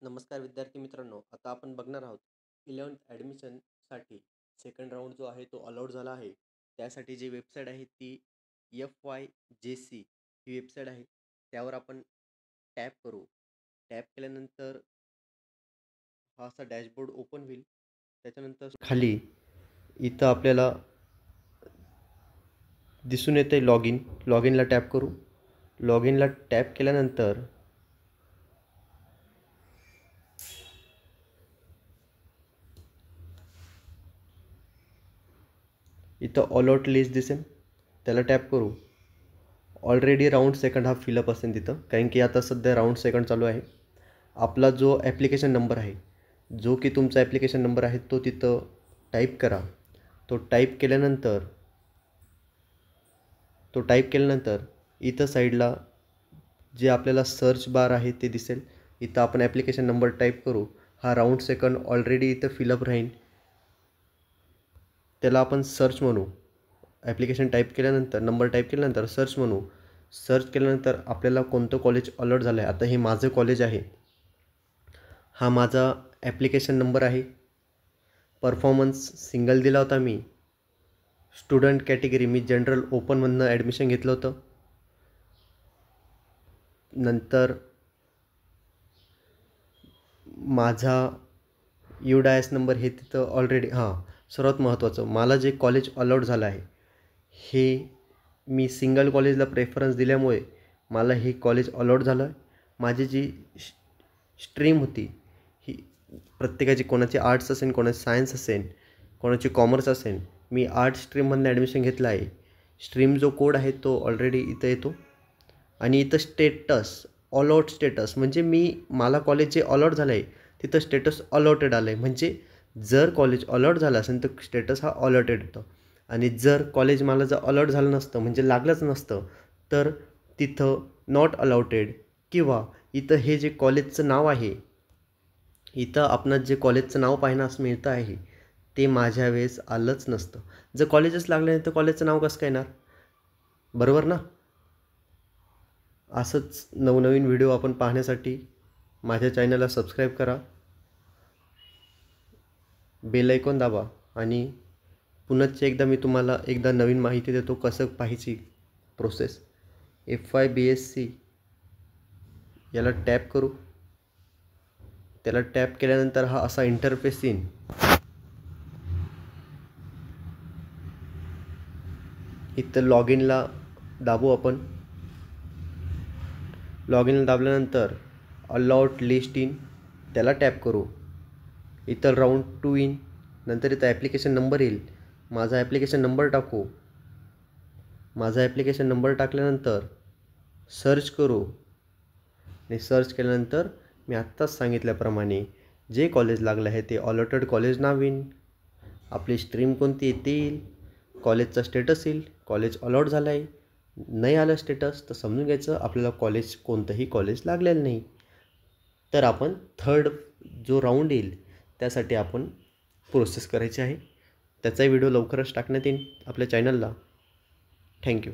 नमस्कार विद्यार्थी मित्रांनो, आता आपण बघणार आहोत 11th ॲडमिशनसाठी सेकंड राऊंड जो आहे तो अलाउड झाला आहे. त्यासाठी जी वेबसाईट आहे ती FYJC ही वेबसाईट आहे. त्यावर आपण टॅप करू. टॅप केल्यानंतर हा असा डॅशबोर्ड ओपन होईल. त्याच्यानंतर खाली इथं आपल्याला दिसून येते लॉग इनला टॅप करू. लॉग इनला टॅप केल्यानंतर इथं ऑल आउट लिस्ट दिसेल, त्याला टॅप करू. ऑलरेडी राऊंड सेकंड हा फिलअप असेल तिथं, कारण की आता सध्या राऊंड सेकंड चालू आहे. आपला जो ॲप्लिकेशन नंबर आहे, जो की तुमचा ॲप्लिकेशन नंबर आहे तो तिथं टाईप करा. तो टाईप केल्यानंतर इथं साईडला जे आपल्याला सर्च बार आहे ते दिसेल. इथं आपण ॲप्लिकेशन नंबर टाईप करू. हा राऊंड सेकंड ऑलरेडी इथं फिलअप राहील. त्याला आपण सर्च म्हणू. ॲप्लिकेशन टाईप केल्यानंतर नंबर टाईप केल्यानंतर सर्च म्हणू. सर्च केल्यानंतर आपल्याला कोणतं कॉलेज अलर्ट झालं आहे. आता हे माझं कॉलेज आहे. हा माझा ॲप्लिकेशन नंबर आहे. परफॉर्मन्स सिंगल दिला होता मी. स्टुडंट कॅटेगरी मी जनरल ओपनमधनं ॲडमिशन घेतलं होतं. नंतर माझा UDIS नंबर हे तिथं ऑलरेडी सर्वात महत्त्वाचं मला जे कॉलेज अलॉट झालं आहे हे मी सिंगल कॉलेजला प्रेफरन्स दिल्यामुळे मला हे कॉलेज अलॉट झालं. माझी जी स्ट्रीम होती ही प्रत्येकाची, कोणाची आर्ट्स असेल, कोणाची सायन्स असेल, कोणाची कॉमर्स असेल. मी आर्ट्स स्ट्रीममधनं ॲडमिशन घेतलं आहे. स्ट्रीम जो कोड आहे तो ऑलरेडी इथं येतो. आणि इथं स्टेटस अलॉट स्टेटस म्हणजे मला कॉलेज जे अलॉट झालं आहे तिथं स्टेटस अलॉटेड आलं आहे. म्हणजे जर कॉलेज अलॉट झालं असेल तर स्टेटस हा अलॉटेड येतो. आणि जर कॉलेज मला जर अलॉट झालं नसतं, म्हणजे लागलंच नसतं, तर तिथं नॉट अलॉटेड किंवा इथं हे जे कॉलेजचं नाव आहे, इथं आपणास जे कॉलेजचं नाव पाहण्यास मिळतं आहे ते माझ्या वेळेस आलंच नसतं. जर कॉलेजच लागलं नाही तर कॉलेजचं नाव कसं काय येणार, बरोबर ना? असंच नवनवीन व्हिडिओ आपण पाहण्यासाठी माझ्या चॅनलला सबस्क्राईब करा, बेल आयकॉन दाबा. आणि पुन्हा एकदा मी तुम्हाला नवीन माहिती देतो कसं पाहायची प्रोसेस. FYBSC याला टॅप करू. त्याला टॅप केल्यानंतर हा असा इंटरफेस येईल. इथं लॉग इनला दाबू आपण. लॉग इनला दाबल्यानंतर अलॉट लिस्ट इन त्याला टॅप करू. इथं राऊंड 2 इन. नंतर इथं ॲप्लिकेशन नंबर येईल. माझा ॲप्लिकेशन नंबर टाकू. माझा ॲप्लिकेशन नंबर टाकल्यानंतर सर्च करू. आणि सर्च केल्यानंतर मी आत्ताच सांगितल्याप्रमाणे जे कॉलेज लागलं आहे ते अलॉटेड कॉलेज नाव येईल. आपली स्ट्रीम कोणती आहे ते येईल. कॉलेजचा स्टेटस येईल. कॉलेज अलॉट झालं आहे. नाही आलं स्टेटस तर समजून घ्यायचं आपल्याला कोणतंही कॉलेज लागलेलं नाही. तर आपण थर्ड जो राऊंड येईल त्यासाठी आपण प्रोसेस करायची आहे. त्याचाही व्हिडिओ लवकरच टाकण्यात येईल आपल्या चॅनलला. थँक्यू.